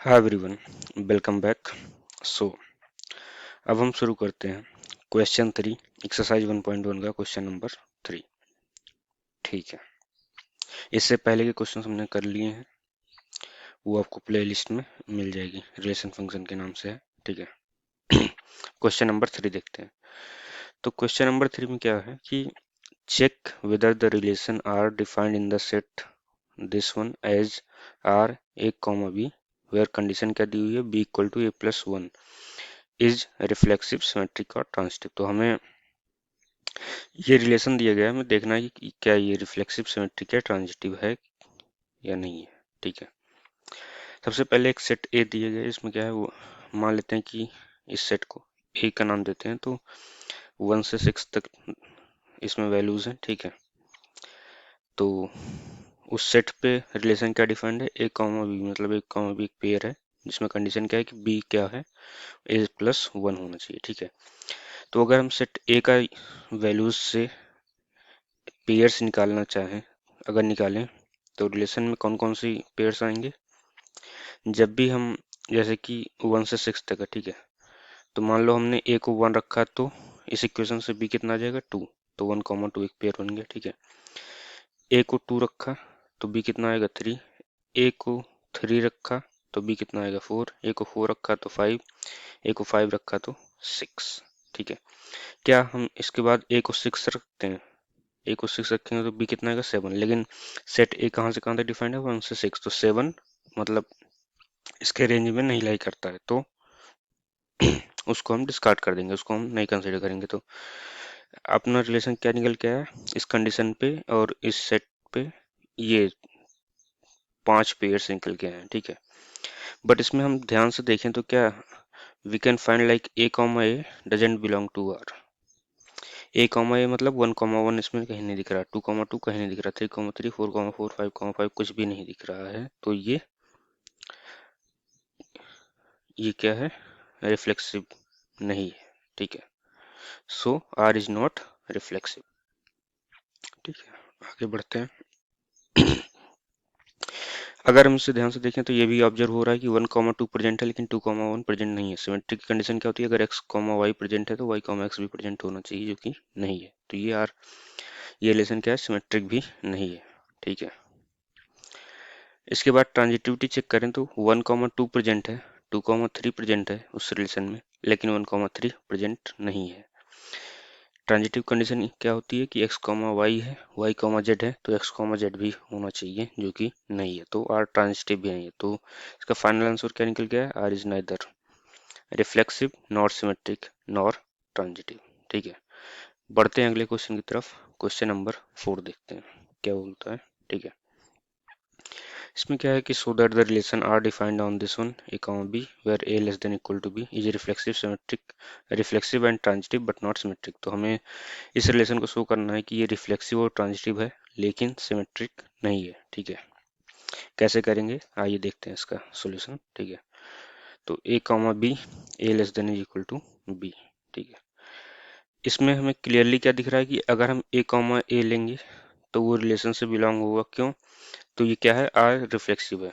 हाय everyone, welcome back. So अब हम शुरू करते हैं क्वेश्चन 3, एक्सरसाइज 1.1 का क्वेश्चन नंबर 3। ठीक है, इससे पहले के क्वेश्चन हमने कर लिए हैं, वो आपको प्लेलिस्ट में मिल जाएगी, रिलेशन फंक्शन के नाम से है। ठीक है, क्वेश्चन नंबर 3 देखते हैं। तो क्वेश्चन नंबर 3 में क्या है कि check whether the relation R defined in the set this one as R A comma b where condition क्या दी हुई है, b equal to a plus one is reflexive, symmetric और ट्रांजिटिव। तो हमें ये रिलेशन दिया गया है, हमें देखना है कि क्या ये रिफ्लेक्सिव, सिमेट्रिक या ट्रांजिटिव है या नहीं है। ठीक है, सबसे पहले एक सेट ए दिया गया है, इसमें क्या है वो मान लेते हैं कि इस सेट को ए का नाम देते हैं। तो 1 से 6 तक इसमें वैल्यूज हैं। ठीक है, तो उस सेट पे रिलेशन क्या डिफाइंड है, ए कॉमा बी, मतलब ए कॉमा बी एक पेयर है जिसमें कंडीशन क्या है कि बी क्या है, ए प्लस वन होना चाहिए। ठीक है, तो अगर हम सेट ए का वैल्यूज से पेयर्स निकालना चाहें, अगर निकालें तो रिलेशन में कौन कौन सी पेयर्स आएंगे, जब भी हम जैसे कि 1 से 6 तक है। ठीक है, तो मान लो हमने ए को 1 रखा तो इस इक्वेशन से बी कितना आ जाएगा 2, तो 1 कॉमा 2 एक पेयर बन गया। ठीक है, ए को 2 रखा तो बी कितना आएगा 3, ए को 3 रखा तो बी कितना आएगा 4, ए को 4 रखा तो 5, ए को 5 रखा तो 6। ठीक है, क्या हम इसके बाद ए को 6 रखते हैं, ए को 6 रखेंगे तो बी कितना आएगा 7, लेकिन सेट ए कहाँ से कहाँ तक डिफाइंड है, 1 से 6, तो 7 मतलब इसके रेंज में नहीं लाई करता है, तो उसको हम डिस्कार्ड कर देंगे, उसको हम नहीं कंसिडर करेंगे। तो अपना रिलेशन क्या निकल के आया इस कंडीशन पे और इस सेट पे, ये 5 पेयर्स निकल के आए हैं। ठीक है, बट इसमें हम ध्यान से देखें तो क्या we can find like A comma A doesn't belong to R. A comma A मतलब 1,1 इसमें कहीं नहीं दिख रहा, 2,2 कहीं नहीं दिख रहा, 3,3, 4,4, 5,5 कुछ भी नहीं दिख रहा है, तो ये क्या है, रिफ्लेक्सिव नहीं है। ठीक है, सो आर इज नॉट रिफ्लेक्सिव। ठीक है, आगे बढ़ते हैं। अगर हम इसे ध्यान से देखें तो ये भी ऑब्जर्व हो रहा है कि 1,2 प्रेजेंट है लेकिन 2,1 प्रेजेंट नहीं है। सिमेट्रिक की कंडीशन क्या होती है, अगर x, y प्रेजेंट है तो y, x भी प्रेजेंट होना चाहिए, जो कि नहीं है। तो ये रिलेशन क्या है, सिमेट्रिक भी नहीं है। ठीक है, इसके बाद ट्रांजिटिविटी चेक करें तो 1,2 प्रेजेंट है, 2,3 प्रेजेंट है उस रिलेशन में, लेकिन 1,3 प्रेजेंट नहीं है। ट्रांजिटिव कंडीशन क्या होती है कि x, y है, y, z है, तो x, z भी होना चाहिए, जो कि नहीं है, तो r ट्रांजिटिव भी नहीं है। तो इसका फाइनल आंसर क्या निकल गया है, r is neither reflexive nor symmetric nor transitive. ठीक है, बढ़ते हैं अगले क्वेश्चन की तरफ। क्वेश्चन नंबर 4 देखते हैं क्या बोलता है। ठीक है, इसमें क्या है कि so that the relation R defined on this one a comma b where a less than equal to b is reflexive, symmetric, reflexive and transitive but not symmetric. तो हमें इस रिलेशन को शो करना है कि ये रिफ्लेक्सिव और transitive है लेकिन सिमेट्रिक नहीं है। ठीक है, कैसे करेंगे आइए देखते हैं इसका सॉल्यूशन। ठीक है, तो A comma B, A less than is equal to B. ठीक है, इसमें हमें क्लियरली क्या दिख रहा है कि अगर हम ए कॉमा ए लेंगे तो वो रिलेशन से बिलोंग होगा, क्यों, तो ये क्या है, आर रिफ्लेक्सिव है।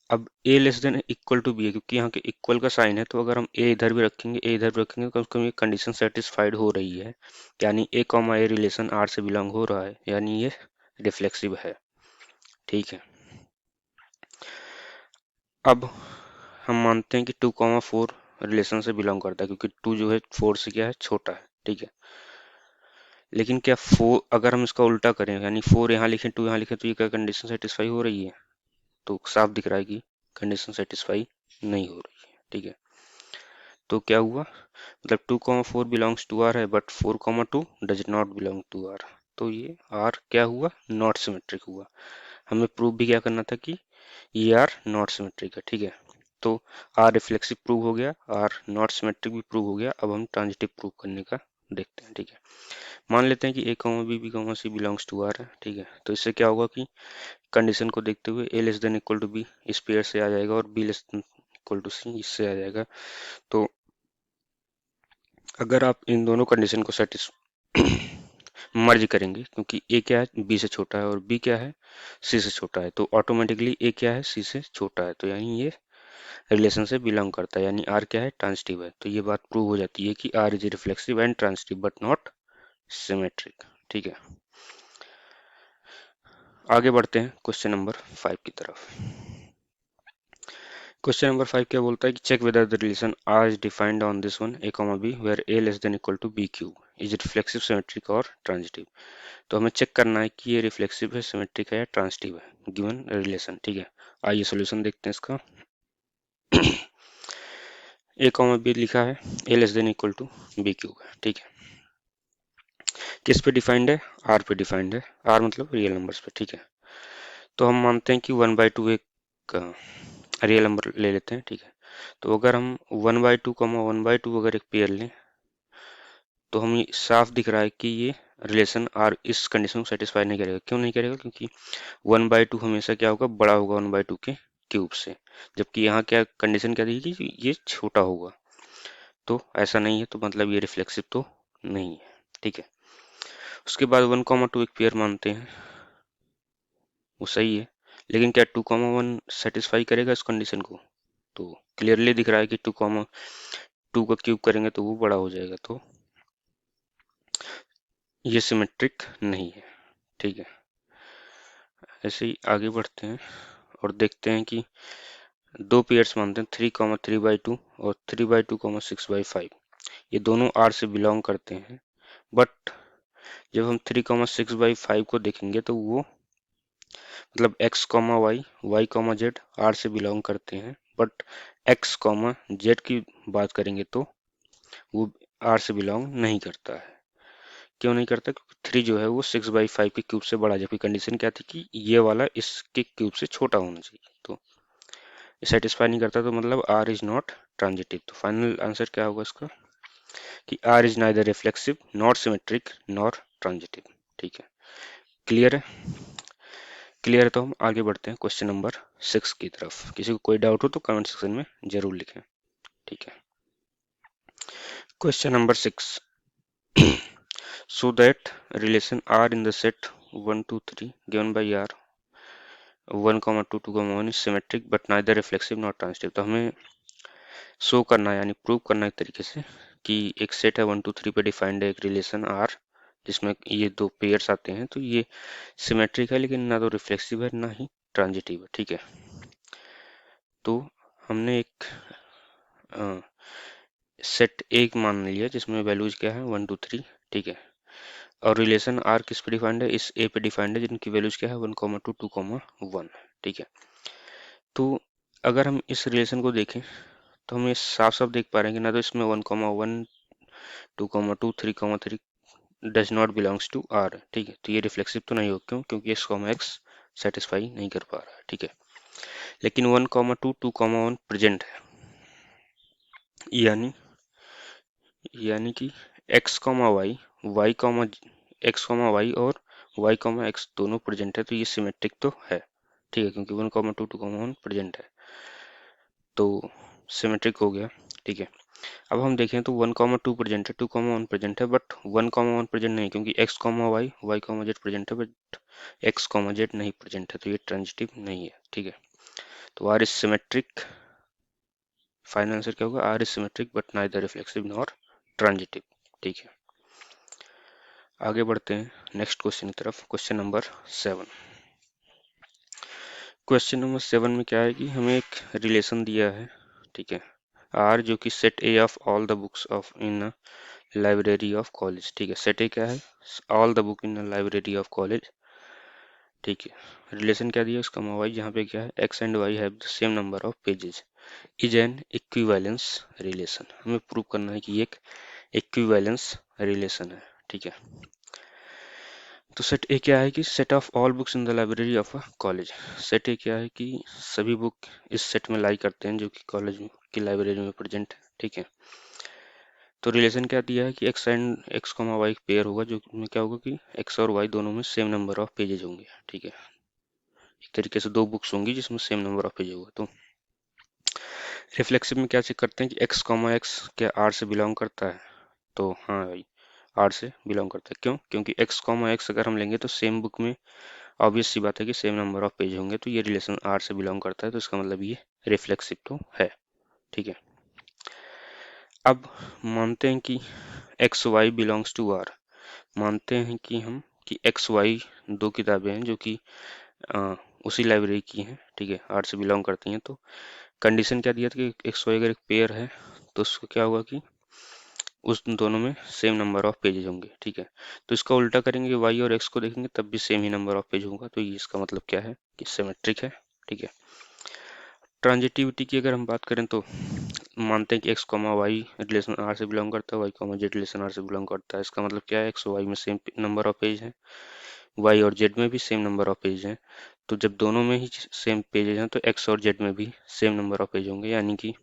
अब A less than equal to B है क्योंकि यहाँ के इक्वल का साइन है, तो अगर हम ए इधर भी रखेंगे, ए इधर भी रखेंगे तो कम से कम ये कंडीशन सेटिस्फाइड हो रही है, यानी ए कॉमा ए रिलेशन आर से बिलोंग हो रहा है, यानी ये रिफ्लेक्सिव है। ठीक है, अब हम मानते हैं कि 2,4 रिलेशन से बिलोंग करता है क्योंकि 2 जो है 4 से क्या है, छोटा है। ठीक है, लेकिन क्या 4 अगर हम इसका उल्टा करें, यानी 4 यहाँ लिखें 2 यहाँ लिखें, तो ये क्या कंडीशन सेटिस्फाई हो रही है, तो साफ दिख रहा है कि कंडीशन सेटिस्फाई नहीं हो रही है। ठीक है, तो क्या हुआ, मतलब 2,4 बिलोंग्स टू आर है but 4,2 does not belong to R, तो ये आर क्या हुआ, नॉट सिमेट्रिक हुआ। हमें प्रूव भी क्या करना था कि ये आर नॉट सिमेट्रिक है। ठीक है, तो आर रिफ्लेक्सिव प्रूव हो गया, आर नॉट सिमेट्रिक भी प्रूव हो गया। अब हम ट्रांजिटिव प्रूव करने का देखते हैं। ठीक है, मान लेते हैं कि ए comma B comma C belongs to R है। ठीक है, तो इससे क्या होगा कि कंडीशन को देखते हुए A less than equal to B इस पेयर से आ जाएगा और B less than equal to C इससे आ जाएगा। तो अगर आप इन दोनों कंडीशन को सेटिस मर्ज करेंगे, क्योंकि ए क्या है, बी से छोटा है और बी क्या है, सी से छोटा है, तो ऑटोमेटिकली ए क्या है, सी से छोटा है, तो यानी ये रिलेशन से बिलोंग करता है, यानी आर क्या है, ट्रांजिटिव है। तो ये बात प्रूव हो जाती है कि R is reflexive and transitive but not symmetric. ठीक है, आगे बढ़ते हैं क्वेश्चन नंबर 5 की तरफ। क्वेश्चन नंबर 5 क्या बोलता है कि check whether the relation R is defined on this one a comma b where a less than equal to B cube is reflexive, symmetric और ट्रांजिटिव। तो हमें चेक करना है कि ये रिफ्लेक्सिव है, सिमेट्रिक है या ट्रांजिटिव है गिवन रिलेशन। ठीक है, आइए सॉल्यूशन देखते हैं इसका। ए कॉमा बी लिखा है, A less than equal to B cube है। ठीक है, किस पे डिफाइंड है, आर पे डिफाइंड है, आर मतलब रियल नंबर्स पे। ठीक है, तो हम मानते हैं कि 1/2 एक रियल नंबर ले लेते हैं। ठीक है, तो अगर हम 1/2 1/2 अगर एक पेयर लें तो हम साफ दिख रहा है कि ये रिलेशन आर इस कंडीशन को सेटिस्फाई नहीं करेगा। क्यों नहीं करेगा, क्योंकि 1/2 हमेशा क्या होगा, बड़ा होगा 1/2 के क्यूब से, जबकि यहाँ क्या कंडीशन क्या दी कि ये छोटा होगा। तो ऐसा नहीं है, तो मतलब ये रिफ्लेक्सिव तो नहीं है। ठीक है, उसके बाद 1,2 एक पेयर मानते हैं, वो सही है, लेकिन क्या 2,1 सेटिस्फाई करेगा इस कंडीशन को? तो क्लियरली दिख रहा है कि 2,2 का क्यूब करेंगे तो वो बड़ा हो जाएगा, तो ये सिमेट्रिक नहीं है। ठीक है, ऐसे ही आगे बढ़ते हैं और देखते हैं कि दो पेयर्स मानते हैं 3,3/2 और 3/2, 6/5। ये दोनों आर से बिलोंग करते हैं, बट जब हम 3,6/5 को देखेंगे तो वो मतलब x, y, y, z R से बिलोंग करते हैं, बट x, z की बात करेंगे तो वो आर से बिलोंग नहीं करता है। क्यों नहीं करता, क्योंकि 3 जो है वो 6/5 के क्यूब से बड़ा, जबकि कंडीशन क्या थी कि ये वाला इसके क्यूब से छोटा होना चाहिए। तो सेटिस्फाई नहीं करता, तो मतलब आर इज नॉट ट्रांजिटिव। तो फाइनल आंसर क्या होगा इसका कि R is neither reflexive not symmetric nor transitive. ठीक है, क्लियर है? क्लियर है, तो हम आगे बढ़ते हैं क्वेश्चन नंबर 6 की तरफ। किसी को कोई डाउट हो तो कमेंट सेक्शन में जरूर लिखें। ठीक है, question number 6। So that relation R in the set 1, 2, 3 given by R 1, 2, 2, 1 is symmetric but neither reflexive nor transitive। तो हमें शो करना है, यानी प्रूव करना है एक तरीके से कि एक सेट है 1, 2, 3 पे डिफाइंड है एक रिलेशन R, जिसमें ये दो पेयर्स आते हैं, तो ये सिमेट्रिक है लेकिन ना तो रिफ्लेक्सिव है ना ही ट्रांजिटिव है। ठीक है, तो हमने एक सेट एक मान लिया जिसमें वैल्यूज क्या है 1, 2, 3। ठीक है, और रिलेशन आर किस पे डिफाइंड है, इस ए पे डिफाइंड है जिनकी वैल्यूज क्या है 1, 2, 2, 1। ठीक है, तो अगर हम इस रिलेशन को देखें तो हम ये साफ साफ देख पा रहे हैं कि ना तो इसमें 1, 1, 2, 3, does not belongs to R. ठीक है, तो ये रिफ्लेक्सिव तो नहीं हो, क्यों, क्योंकि x, सेटिस्फाई नहीं कर पा रहा है। ठीक है, लेकिन 1, 2, 2, 1 प्रेजेंट है, यानी यानी कि x, y, y, x, y और y, x दोनों प्रेजेंट है, तो ये सिमेट्रिक तो है। ठीक है, क्योंकि 1, 2, 2, 1 प्रेजेंट है, तो सिमेट्रिक हो गया। ठीक है, अब हम देखें तो 1, 2 प्रेजेंट है, 2, 1 प्रेजेंट है, बट 1, 1 प्रेजेंट नहीं, क्योंकि x, y, y, z present है, बट x, z नहीं प्रेजेंट है, तो ये ट्रांजिटिव नहीं है। ठीक है, तो R is symmetric. Final answer क्या होगा, R is symmetric but neither reflexive nor transitive. ठीक है, आगे बढ़ते हैं नेक्स्ट क्वेश्चन की तरफ। Question number 7। क्वेश्चन नंबर 7 में क्या है कि हमें एक रिलेशन दिया है। ठीक है, आर जो कि set A of all the books of in library of college. ठीक है, सेट ए क्या है, all the book in library of college. ठीक है, रिलेशन क्या दिया उसका, वाई, जहाँ पे क्या है x and why have the same number of pages is an equivalence relation. हमें प्रूव करना है कि ये एक इक्विवेलेंस रिलेशन है। ठीक है, तो सेट ए क्या है कि set of all books in the library of a college. Set ए क्या है कि सभी बुक इस सेट में लाई करते हैं जो कि कॉलेज की लाइब्रेरी में प्रेजेंट है। ठीक है, तो रिलेशन क्या दिया है कि x and x, y pair होगा, जो में क्या होगा कि एक्स और वाई दोनों में सेम नंबर ऑफ पेजेज होंगे। ठीक है, एक तरीके से दो बुक्स होंगी जिसमें सेम नंबर ऑफ पेज होगा। तो रिफ्लेक्सिव में क्या चेक करते हैं कि एक्स, एक्स क्या आर से बिलोंग करता है? तो हाँ भाई, आर से बिलोंग करता है। क्यों, क्योंकि एक्स, एक्स अगर हम लेंगे तो सेम बुक में ऑब्वियस सी बात है कि सेम नंबर ऑफ पेज होंगे, तो ये रिलेशन आर से बिलोंग करता है, तो इसका मतलब ये रिफ्लेक्सिव तो है। ठीक है, अब मानते हैं कि x y belongs to R. मानते हैं कि हम कि एक्स वाई दो किताबें हैं जो कि अ, उसी लाइब्रेरी की हैं। ठीक है, आर से बिलोंग करती हैं। तो कंडीशन क्या दिया था कि एक्स वाई अगर एक पेयर है तो उसको क्या होगा कि उस दोनों में सेम नंबर ऑफ पेजेज होंगे। ठीक है, तो इसका उल्टा करेंगे, वाई और एक्स को देखेंगे तब भी same he number of page होगा, तो ये इसका मतलब क्या है कि सिमेट्रिक है। ठीक है, ट्रांजिटिविटी की अगर हम बात करें तो मानते हैं कि x comma y relation R से बिलोंग करता है, y comma z relation R से बिलोंग करता है। इसका मतलब क्या है, एक्स और वाई में सेम नंबर ऑफ पेज है, वाई और जेड में भी सेम नंबर ऑफ पेज हैं। तो जब दोनों में ही सेम पेजेज हैं तो एक्स और जेड में भी सेम नंबर ऑफ पेज होंगे, यानी कि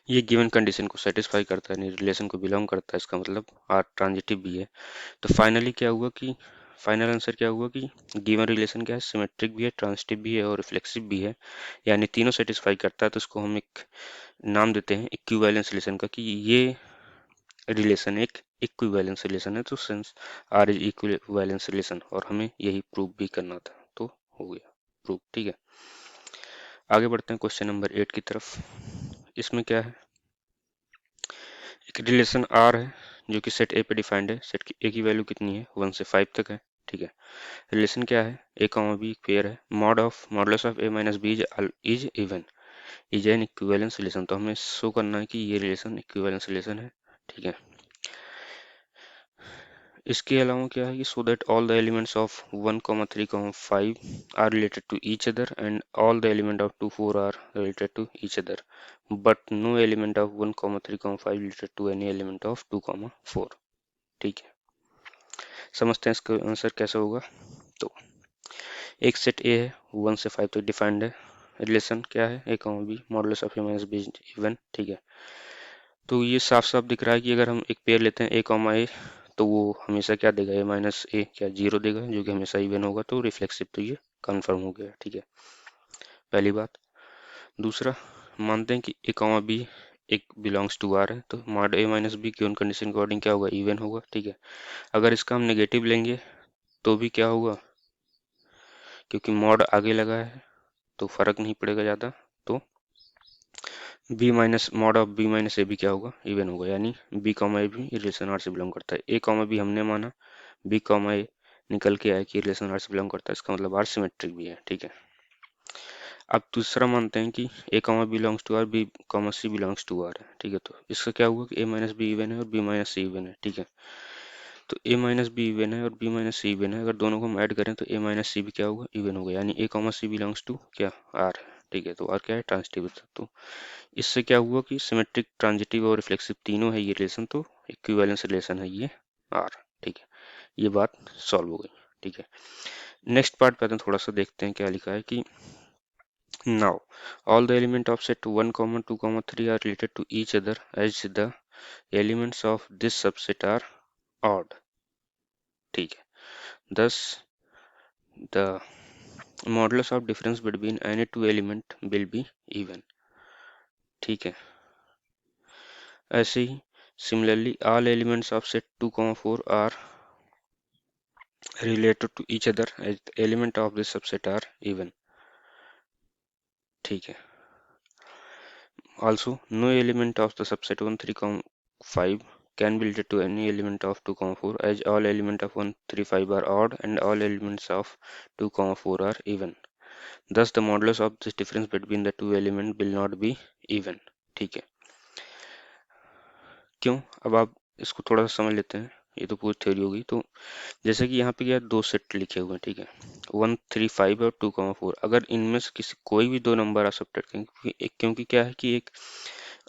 ये गिवन कंडीशन को सेटिस्फाई करता है, नहीं रिलेशन को बिलोंग करता है। इसका मतलब आर ट्रांजिटिव भी है। तो फाइनली क्या हुआ कि फाइनल आंसर क्या हुआ कि गिवन रिलेशन क्या है, सिमेट्रिक भी है, ट्रांजिटिव भी है और रिफ्लेक्सिव भी है, यानी तीनों सेटिस्फाई करता है। तो इसको हम एक नाम देते हैं इक्विवेलेंस रिलेशन का, कि ये रिलेशन एक इक्विवेलेंस रिलेशन है। तो since R is equivalence relation, और हमें यही प्रूव भी करना था, तो हो गया प्रूव। ठीक है, आगे बढ़ते हैं क्वेश्चन नंबर 8 की तरफ। इसमें क्या है, एक रिलेशन आर है जो कि सेट ए पे डिफाइंड है। सेट की ए की वैल्यू कितनी है, 1 से 5 तक है। ठीक है, रिलेशन क्या है, ए कॉमा बी पेयर है, modulus of A minus b is even, is an equivalence relation. तो हमें शो करना है कि ये रिलेशन इक्विवेलेंस रिलेशन है। ठीक है, इसके अलावा क्या है कि so that all the elements of 1, 3, 5 are related to each other and all the element of 2, 4 are related to each other, but no element of 1, 3, 5 related to any element of 2, 4। ठीक है, समझते हैं इसका आंसर कैसे होगा। तो एक set ए है, 1 से 5 तक डिफाइंड है। रिलेशन क्या है, ए comma B, modulus of A minus B even. ठीक है, तो ये साफ साफ दिख रहा है कि अगर हम एक पेयर लेते हैं ए कॉमा ए, तो वो हमेशा क्या देगा, ए माइनस ए क्या जीरो देगा, जो कि हमेशा इवन होगा। तो रिफ्लेक्सिव तो ये कंफर्म हो गया। ठीक है, पहली बात। दूसरा, मानते हैं कि ए कॉमा बी एक बिलोंग्स टू आर है, तो mod A minus be given condition के अकॉर्डिंग क्या होगा, इवन होगा। ठीक है, अगर इसका हम नेगेटिव लेंगे तो भी क्या होगा, क्योंकि मॉड आगे लगा है तो फर्क नहीं पड़ेगा ज़्यादा। तो B minus mod of B minus A भी क्या होगा, इवन होगा, यानी बी कॉमा ए भी रिलेशन आर से बिलोंग करता है। ए कॉमा बी हमने माना, बी कॉमा ए निकल के आया कि रिलेशन आर से बिलोंग करता है, इसका मतलब आर सिमेट्रिक भी है। ठीक है, अब दूसरा मानते हैं कि ए comma belongs to R, b comma C belongs to R है। ठीक है, तो इसका क्या हुआ कि ए माइनस बी इवन है और बी माइनस सी इवन है। ठीक है, तो ए माइनस बी इवन है और बी माइनस सी इवन है, अगर दोनों को हम ऐड करें तो ए माइनस सी भी क्या होगा, इवन होगा, यानी ए कॉमा सी बिलोंग्स टू क्या, आर। ठीक है, तो आर क्या है, ट्रांजिटिव। तो इससे क्या हुआ कि सिमेट्रिक, ट्रांजिटिव और रिफ्लेक्सिव तीनों है ये रिलेशन, तो इक्विवेलेंस रिलेशन है ये आर। ठीक है, ये बात सॉल्व हो गई। ठीक है, नेक्स्ट पार्ट पे आते हैं, थोड़ा सा देखते हैं क्या लिखा है कि now all the element of set 1, 2, 3 are related to each other as the elements of this subset are odd. ठीक है, thus the modulus of difference between any two element will be even. ठीक है, ऐसे ही similarly all elements of set 2, 4 are related to each other as the element of this subset are even. ठीक है, also no element of the subset 1, 3, 5 can be related to any element of 2, 4 as all elements of 1, 3, 5 are odd and all elements of 2, 4 are even. Thus the modulus of this difference between the two elements will not be even. ठीक है, क्यों, अब आप इसको थोड़ा सा समझ लेते हैं। ये तो पूरी थ्योरी होगी। तो जैसे कि यहाँ पे क्या दो सेट लिखे हुए हैं, ठीक है, 1, 3, 5 और 2, 4। अगर इनमें से किसी कोई भी दो नंबर आप सब्ट्रैक्ट करेंगे, क्योंकि क्या है कि एक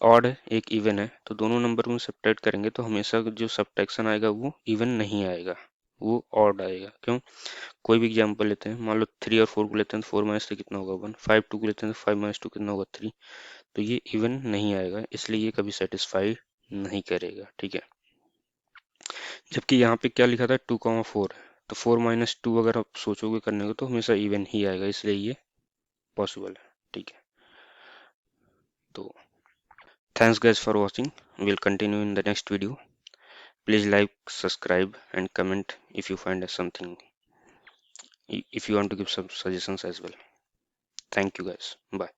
ऑड है एक इवन है, तो दोनों नंबर में सब्ट्रैक्ट करेंगे तो हमेशा जो सब्ट्रैक्शन आएगा वो इवन नहीं आएगा, वो ऑड आएगा। क्यों, कोई भी एग्जांपल लेते हैं, मान लो 3 और 4 को लेते हैं तो 4 माइनस 3 कितना होगा 1, 5 2 को लेते हैं तो 5 माइनस 2 कितना होगा 3। तो ये इवन नहीं आएगा, इसलिए ये कभी सेटिस्फाई नहीं करेगा। ठीक है, जबकि यहाँ पे क्या लिखा था 2, 4 है, तो 4 - 2 अगर आप सोचोगे करने को तो हमेशा इवन ही आएगा, इसलिए ये पॉसिबल है। ठीक है, तो thanks guys for watching. We'll continue in the next video. Please like, subscribe and comment if you find something if you want to give some suggestions as well. Thank you guys. Bye.